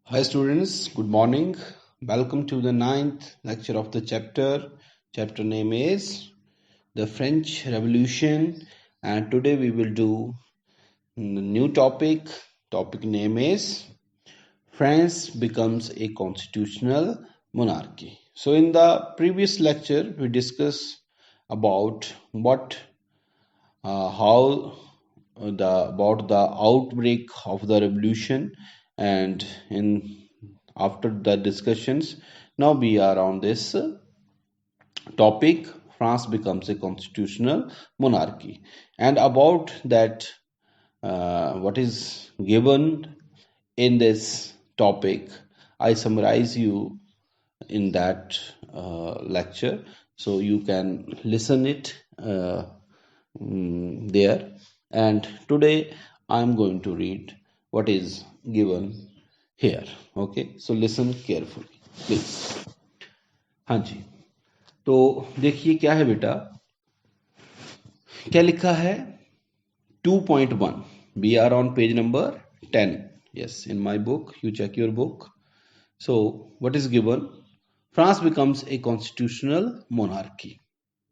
Hi students, good morning. Welcome to the ninth lecture of the chapter. Chapter name is the French Revolution, and today we will do the new topic. Topic name is France becomes a constitutional monarchy. So in the previous lecture we discussed about how the about the outbreak of the revolution, and in after the discussions, now we are on this topic. France becomes a constitutional monarchy, and about that, what is given in this topic, I summarize you in that lecture, so you can listen it there. And today I'm going to read what is given here. Okay, so listen carefully please. हाँ जी, तो देखिए क्या है बेटा, क्या लिखा है 2.1. we are on page number 10. yes, in my book, you check your book. So what is given? France becomes a constitutional monarchy.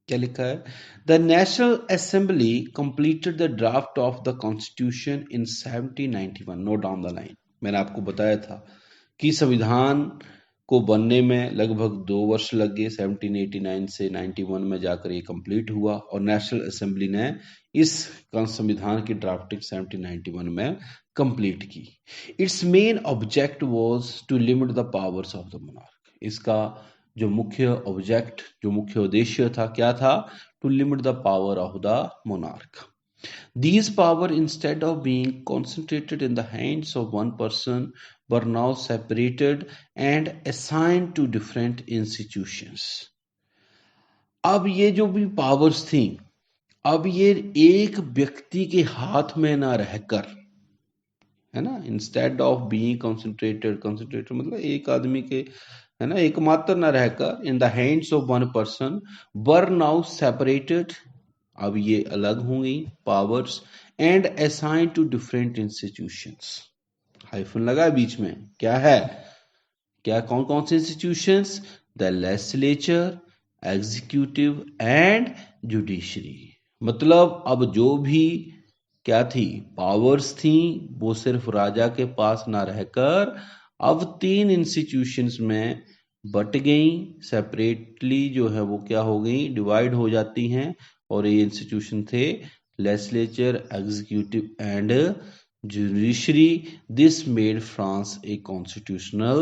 क्या लिखा है? The National Assembly completed the draft of the Constitution in 1791. Note down the line. मैंने आपको बताया था कि संविधान को बनने में लगभग 2 वर्ष लग गए। 1789 से 91 में जाकर ये कंप्लीट हुआ, और नेशनल असेंबली ने इस संविधान की ड्राफ्टिंग 1791 में कंप्लीट की। Its main object was to limit the powers of the monarch. इसका जो मुख्य ऑब्जेक्ट, जो मुख्य उद्देश्य था, क्या था? To limit the power of the monarch. These power, instead of being concentrated in the hands of one person, were now separated and assigned to different institutions. अब ये जो भी पावर्स थी, अब ये एक व्यक्ति के हाथ में ना रहकर, है ना, इंस्टेड ऑफ बीइंग कंसंट्रेटेड मतलब एक आदमी के, है ना, एकमात्र न रहकर, in the hands of one person, were now separated, अब ये अलग होंगी powers, and assign to different institutions. Hyphen लगा बीच में, क्या है, क्या कौन कौन से institutions? The legislature, executive and judiciary. मतलब अब जो भी क्या थी, पावर्स थी, वो सिर्फ राजा के पास ना रहकर अब 3 इंस्टीट्यूशंस में बट गई, सेपरेटली जो है वो क्या हो गई, डिवाइड हो जाती हैं. और ये इंस्टीट्यूशन थे legislature, executive and judiciary. This made France a constitutional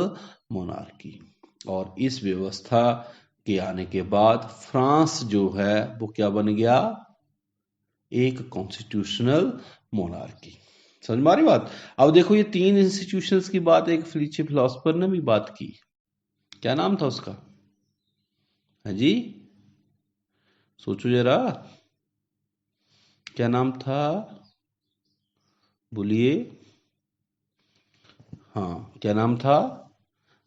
monarchy. और इस व्यवस्था के आने के बाद फ्रांस जो है वो क्या बन गया? एक कॉन्स्टिट्यूशनल मोनार्की. समझ में आ रही बात? अब देखो, ये 3 इंस्टीट्यूशंस की बात एक फ्रीचे फिलोसफर ने भी बात की. क्या नाम था उसका? हाँ जी, सोचो जरा, क्या नाम था? बोलिए. हाँ, क्या नाम था?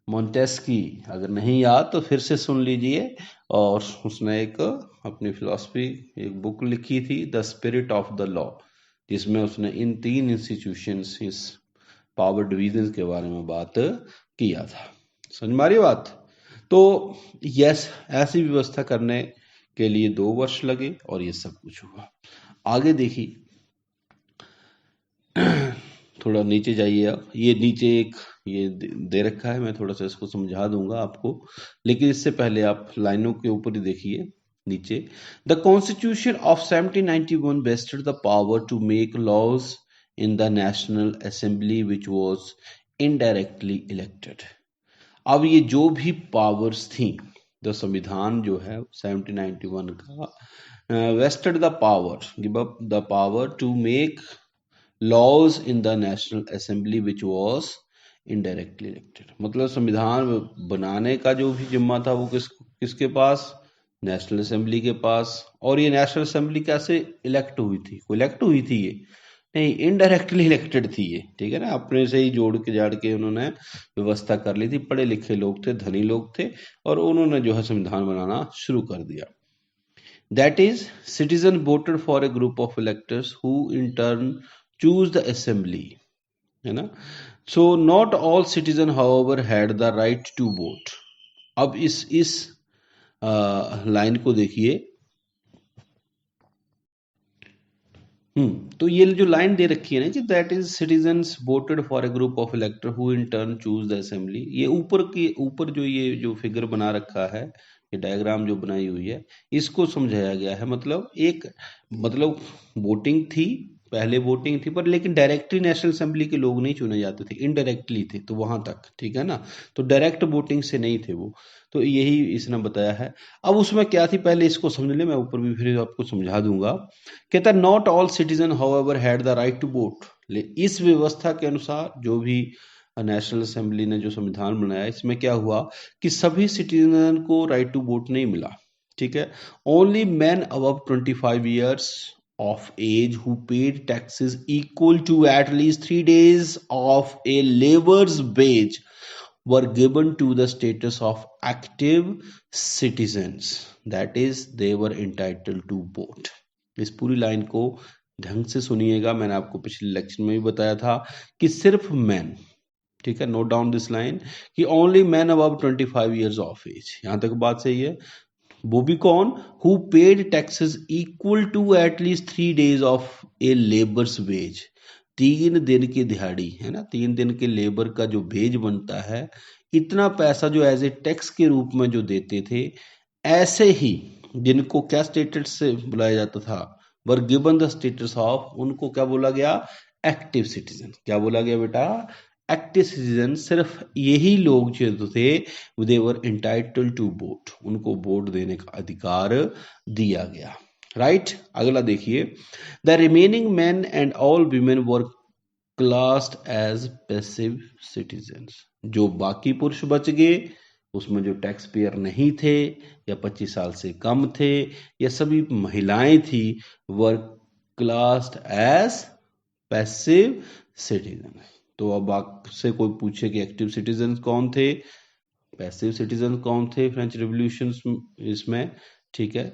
मोंटेस्की. अगर नहीं याद तो फिर से सुन लीजिए. और उसने एक अपनी फिलॉसफी, एक बुक लिखी थी, the spirit of the law, जिसमें उसने इन 3 इंस्टीट्यूशंस, इस पावर डिवीजन के बारे में बात किया था. समझ में आ रही बात? तो यस, ऐसी व्यवस्था करने के लिए 2 वर्ष लगे और ये सब कुछ हुआ. आगे देखिए, थोड़ा नीचे जाइए आप. ये नीचे एक ये दे रखा है, मैं थोड़ा सा इसको समझा दूंगा आपको, लेकिन इससे पहले आप लाइनों के ऊपर ही देखिए नीचे. The constitution of 1791 vested the power to make laws in the national assembly which was indirectly elected. अब ये जो भी पावर्स थी, जो संविधान जो है 1791 का, vested the power, give up the power to make laws in the national assembly which was indirectly elected. मतलब संविधान बनाने का जो भी जिम्मा था वो किसके पास? नेशनल असेंबली के पास. और ये नेशनल असेंबली कैसे इलेक्ट हुई थी? कोई इलेक्ट हुई थी? ये नहीं, इनडायरेक्टली इलेक्टेड थी ये. ठीक है ना, अपने से ही जोड़ के जाड़ के उन्होंने व्यवस्था कर ली थी. पढ़े लिखे लोग थे, धनी लोग थे, और उन्होंने जो है संविधान बनाना शुरू कर दिया. That is, citizen voted for a group of electors who in turn choose the assembly. है ना। So not all citizen however had the right to vote. अब इस लाइन को देखिए। तो ये जो लाइन दे रखी है ना कि that is citizens voted for a group of इलेक्टर who in turn choose the assembly, ये ऊपर जो ये जो फिगर बना रखा है, ये डायग्राम जो बनाई हुई है, इसको समझाया गया है। मतलब वोटिंग थी, पहले वोटिंग थी, पर लेकिन डायरेक्टली नेशनल असेंबली के लोग नहीं चुने जाते थे, इनडायरेक्टली थे, तो वहां तक ठीक है ना। तो डायरेक्ट वोटिंग से नहीं थे वो। तो यही इसने बताया है। अब उसमें क्या थी, पहले इसको समझ ले, मैं ऊपर भी फिर आपको समझा दूंगा। कहता है not all citizen however had the right to vote. इस व्यवस्था के अनुसार जो भी नेशनल असेंबली ने जो संविधान बनाया, इसमें क्या हुआ कि सभी सिटीजन को राइट टू वोट नहीं मिला, ठीक है। Only man above 25 years of age who paid taxes equal to at least 3 days of a labor's wage were given to the status of active citizens, that is they were entitled to vote। इस पूरी line को ढंग से सुनिएगा। मैंने आपको पिछले lecture में भी बताया था कि सिर्फ मैन, ठीक है, नोट डाउन दिस लाइन, कि only man above 25 years of age, यहां तक बात सही है। वो भी कौन, who paid taxes equal to at least 3 days of a labour's wage, 3 दिन की दिहाड़ी, है ना, 3 दिन के लेबर का जो वेज बनता है, इतना पैसा जो एज ए टैक्स के रूप में जो देते थे, ऐसे ही जिनको क्या स्टेटस से बुलाया जाता था, were given the status of, उनको क्या बोला गया, एक्टिव सिटीजन। क्या बोला गया बेटा, एक्टिव सिटीजन। सिर्फ यही लोग जो थे, they were entitled to vote, उनको वोट देने का अधिकार दिया गया। राइट, अगला देखिए, the remaining man and all women were classed as passive citizens. जो बाकी पुरुष बच गए, उसमें जो टैक्स पेयर नहीं थे या 25 साल से कम थे या सभी महिलाएं थी, वर क्लास्ड एज पैसिव सिटीजन। तो अब आपसे कोई पूछे कि एक्टिव सिटीजन कौन थे, पैसिव सिटीजन कौन थे फ्रेंच रिवॉल्यूशन इसमें, ठीक है,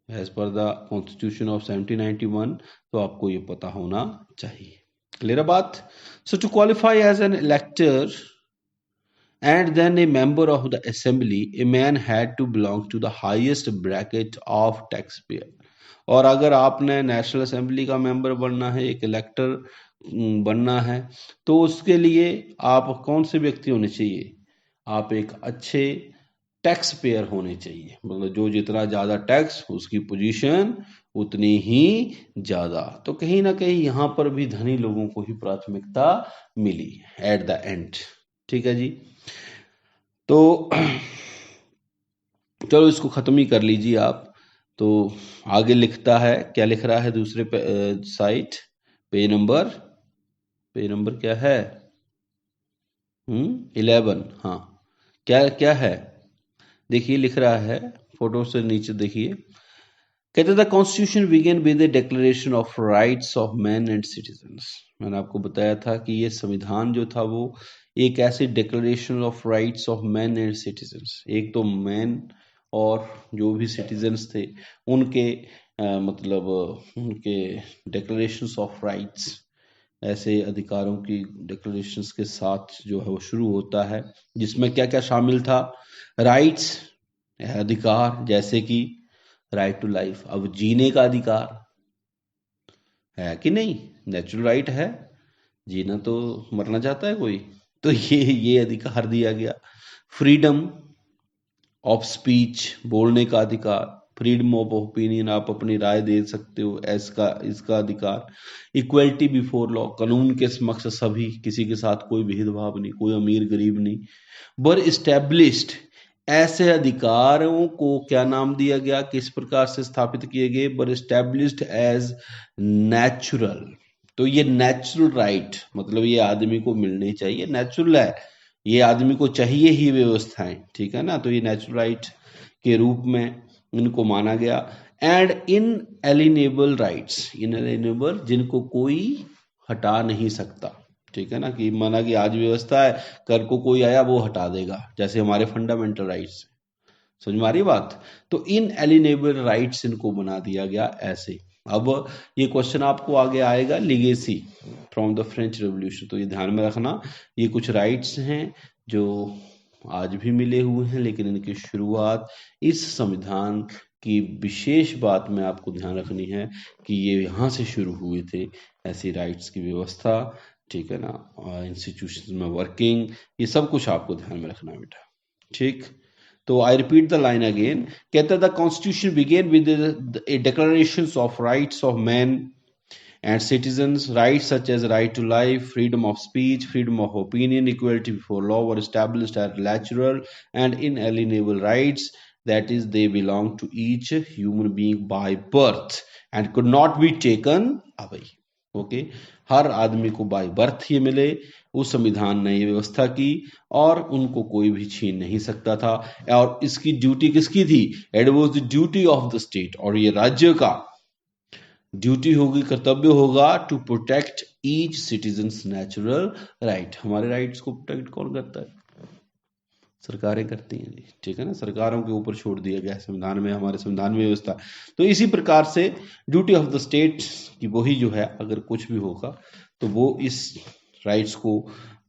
as per the constitution of 1791, तो आपको ये पता होना चाहिए। क्लियर बात। So to qualify as an elector and then a member of the assembly, a man had to belong to the highest bracket of taxpayer। और अगर आपने नेशनल असेंबली का मेंबर बनना है, एक इलेक्टर बनना है, तो उसके लिए आप कौन से व्यक्ति होने चाहिए, आप एक अच्छे टैक्स पेयर होने चाहिए। मतलब जो जितना ज्यादा टैक्स, उसकी पोजीशन उतनी ही ज्यादा। तो कहीं ना कहीं यहां पर भी धनी लोगों को ही प्राथमिकता मिली एट द एंड, ठीक है जी। तो चलो इसको खत्म ही कर लीजिए आप। तो आगे लिखता है, क्या लिख रहा है दूसरे साइड, पेज नंबर क्या है, 11। हाँ, क्या क्या है, देखिए लिख रहा है, फोटो से नीचे देखिए। कहते the constitution begin with the declaration of rights of man and citizens. मैंने आपको बताया था कि ये संविधान जो था वो एक ऐसी declaration of rights of man and citizens, एक तो मैन और जो भी सिटीजन्स थे उनके मतलब उनके डिक्लेरेशंस ऑफ राइट्स, ऐसे अधिकारों की डिक्लेरेशंस के साथ जो है वो शुरू होता है, जिसमें क्या क्या शामिल था, राइट्स अधिकार, जैसे कि राइट टू लाइफ, अब जीने का अधिकार है कि नहीं, नेचुरल राइट है जीना, तो मरना चाहता है कोई, तो ये अधिकार दिया गया। फ्रीडम ऑफ स्पीच, बोलने का अधिकार, फ्रीडम ऑफ ओपिनियन, आप अपनी राय दे सकते हो, इसका अधिकार। इक्वलिटी बिफोर लॉ, कानून के समक्ष सभी, किसी के साथ कोई भेदभाव नहीं, कोई अमीर गरीब नहीं। वर इस्टेब्लिश्ड, ऐसे अधिकारों को क्या नाम दिया गया, किस प्रकार से स्थापित किए गए, वर इस्टेब्लिश्ड एज नेचुरल। तो ये नेचुरल राइट, मतलब ये आदमी को मिलने चाहिए, नेचुरल है, ये आदमी को चाहिए ही व्यवस्थाएं, ठीक है ना। तो ये नेचुरल राइट के रूप में इनको माना गया। एंड इन एलिनेबल राइट्स, इनएलिनेबल, जिनको कोई हटा नहीं सकता, ठीक है ना, कि माना कि आज व्यवस्था है, कल को कोई आया वो हटा देगा, जैसे हमारे फंडामेंटल राइट्स, समझ में आ रही बात। तो इन एलिनेबल राइट्स इनको बना दिया गया ऐसे। अब ये क्वेश्चन आपको आगे आएगा, legacy from the French revolution, तो ये ध्यान में रखना, ये कुछ राइट्स हैं जो आज भी मिले हुए हैं, लेकिन इनकी शुरुआत इस संविधान की विशेष बात में आपको ध्यान रखनी है कि ये यहाँ से शुरू हुए थे, ऐसी राइट्स की व्यवस्था, ठीक है ना, इंस्टीट्यूशन में वर्किंग, ये सब कुछ आपको ध्यान में रखना है बेटा, ठीक। तो I repeat the line again, कहता the constitution began with a declaration of rights of man and citizens, rights such as right to life, freedom of speech, freedom of opinion, equality before law were established as natural and inalienable rights, that is, they belong to each human being by birth and could not be taken away. Okay, हर आदमी को by birth ये मिले, उस संविधान ने ये व्यवस्था की और उनको कोई भी छीन नहीं सकता था, और इसकी ड्यूटी किसकी थी? It was the duty of the state, और ये राज्य का ड्यूटी होगी, कर्तव्य होगा, to protect each citizens natural right. हमारे राइट्स को प्रोटेक्ट कौन करता है? सरकारें करती हैं जी, ठीक है ना, सरकारों के ऊपर छोड़ दिया गया संविधान में, हमारे संविधान में व्यवस्था। तो इसी प्रकार से ड्यूटी ऑफ द स्टेट की वही जो है, अगर कुछ भी होगा तो वो इस राइट्स को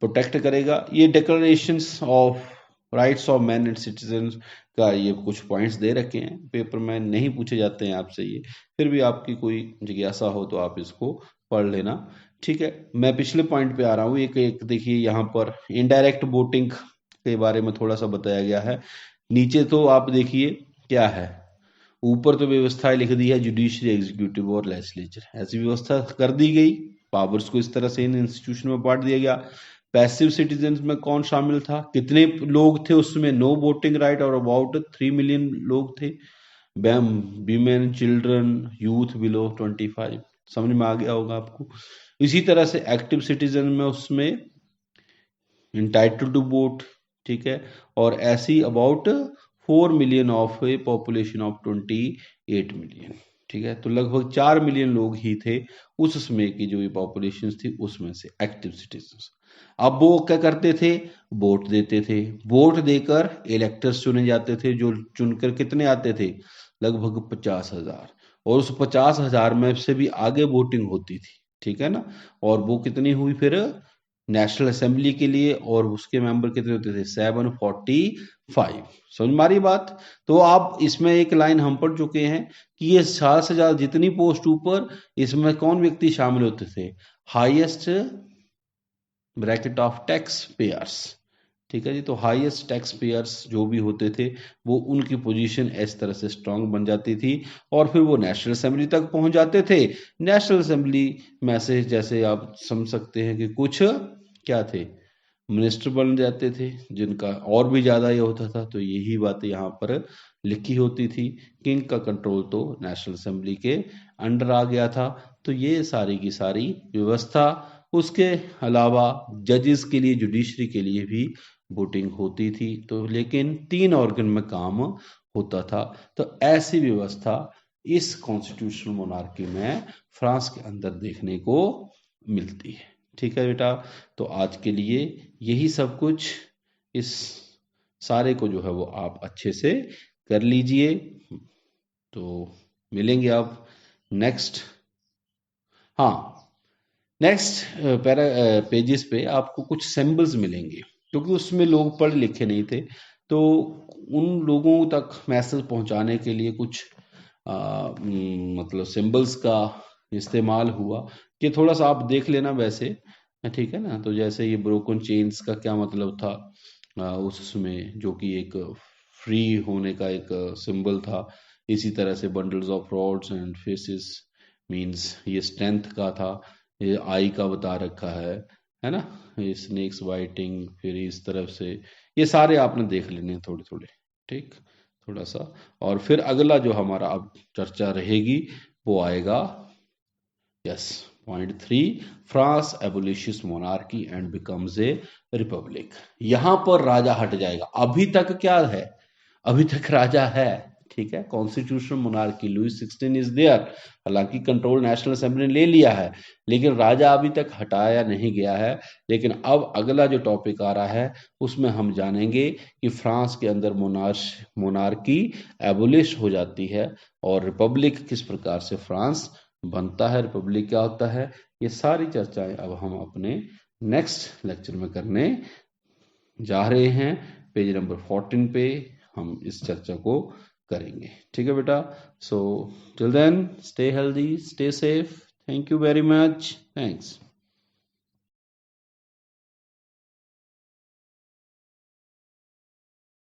प्रोटेक्ट करेगा। ये declarations of rights of man and citizen का ये कुछ पॉइंट्स दे रखे हैं, पेपर में नहीं पूछे जाते हैं आपसे ये, फिर भी आपकी कोई जिज्ञासा हो तो आप इसको पढ़ लेना, ठीक है। मैं पिछले पॉइंट पे आ रहा हूँ, एक देखिए यहाँ पर इनडायरेक्ट वोटिंग के बारे में थोड़ा सा बताया गया है। नीचे तो आप देखिए क्या है, ऊपर तो व्यवस्थाएं लिख दी है, जुडिशरी, एग्जीक्यूटिव और लेजिस्लेचर, ऐसी व्यवस्था कर दी गई, पावर्स को इस तरह से इन इंस्टीट्यूशन में बांट दिया गया। पैसिव सिटीजन में कौन शामिल था, कितने लोग थे उसमें? नो वोटिंग राइट, और अबाउट 3 मिलियन लोग थे। विमेन, चिल्ड्रन, यूथ बिलो 25, समझ में आ गया होगा आपको। इसी तरह से एक्टिव सिटीजन में उसमें इंटाइटल टू वोट, ठीक है, और ऐसी about 4 million of A population of 28 million, ठीक है। तो लगभग 4 मिलियन लोग ही थे उस समय की जो ये पॉपुलेशन थी उसमें से एक्टिव सिटीजन। अब वो क्या करते थे? वोट देते थे, वोट देकर इलेक्टर्स चुने जाते थे, जो चुनकर कितने आते थे? लगभग 50,000, और उस 50,000 में से भी आगे वोटिंग होती थी, ठीक है ना। और वो कितनी हुई फिर नेशनल असेंबली के लिए, और उसके मेंबर कितने होते थे? 745। समझ में आ रही बात? तो आप इसमें एक लाइन हम पढ़ चुके हैं कि ये 7 से ज्यादा जितनी पोस्ट ऊपर, इसमें कौन व्यक्ति शामिल होते थे? Highest bracket of tax payers, ठीक है जी। तो हाईएस्ट टैक्स पेयर्स जो भी होते थे वो, उनकी पोजीशन इस तरह से स्ट्रांग बन जाती थी, और फिर वो नेशनल असेंबली तक पहुंच जाते थे। नेशनल असेंबली में से जैसे आप समझ सकते हैं कि कुछ क्या थे, मिनिस्टर बन जाते थे, जिनका और भी ज्यादा ये होता था। तो यही बात यहाँ पर लिखी होती थी, किंग का कंट्रोल तो नेशनल असेंबली के अंडर आ गया था। तो ये सारी की सारी व्यवस्था, उसके अलावा जजेस के लिए, जुडिशरी के लिए भी वोटिंग होती थी, तो लेकिन 3 ऑर्गन में काम होता था। तो ऐसी व्यवस्था इस कॉन्स्टिट्यूशनल मोनार्की में फ्रांस के अंदर देखने को मिलती है, ठीक है बेटा। तो आज के लिए यही सब कुछ, इस सारे को जो है वो आप अच्छे से कर लीजिए। तो मिलेंगे आप नेक्स्ट, हाँ, नेक्स्ट पेजेस पे आपको कुछ सिंबल्स मिलेंगे, क्योंकि उसमें लोग पढ़े लिखे नहीं थे, तो उन लोगों तक मैसेज पहुंचाने के लिए कुछ मतलब सिंबल्स का इस्तेमाल हुआ, कि थोड़ा सा आप देख लेना वैसे, ठीक है ना। तो जैसे ये ब्रोकन चेन्स का क्या मतलब था उसमें, जो कि एक फ्री होने का एक सिंबल था। इसी तरह से bundles of rods and faces means ये स्ट्रेंथ का था, ये आई का बता रखा है ना, ये स्नेक्स बाइटिंग, फिर इस तरफ से ये सारे आपने देख लेने हैं थोड़े थोड़े, ठीक, थोड़ा सा। और फिर अगला जो हमारा अब चर्चा रहेगी वो आएगा, yes, point 3, France abolishes monarchy and becomes a republic. यहां पर राजा हट जाएगा। अभी तक क्या है? अभी तक राजा है, ठीक है, constitutional monarchy, Louis 16 is there, हालांकि कंट्रोल नेशनल असेंबली ने ले लिया है, लेकिन राजा अभी तक हटाया नहीं गया है। लेकिन अब अगला जो टॉपिक आ रहा है उसमें हम जानेंगे कि फ्रांस के अंदर मोनार्की एबोलिश हो जाती है और रिपब्लिक किस प्रकार से फ्रांस बनता है, रिपब्लिक क्या होता है, ये सारी चर्चाएं अब हम अपने नेक्स्ट लेक्चर में करने जा रहे हैं। पेज नंबर 14 पे हम इस चर्चा को करेंगे। ठीक है बेटा। So till then stay healthy, stay safe. Thank you very much. Thanks.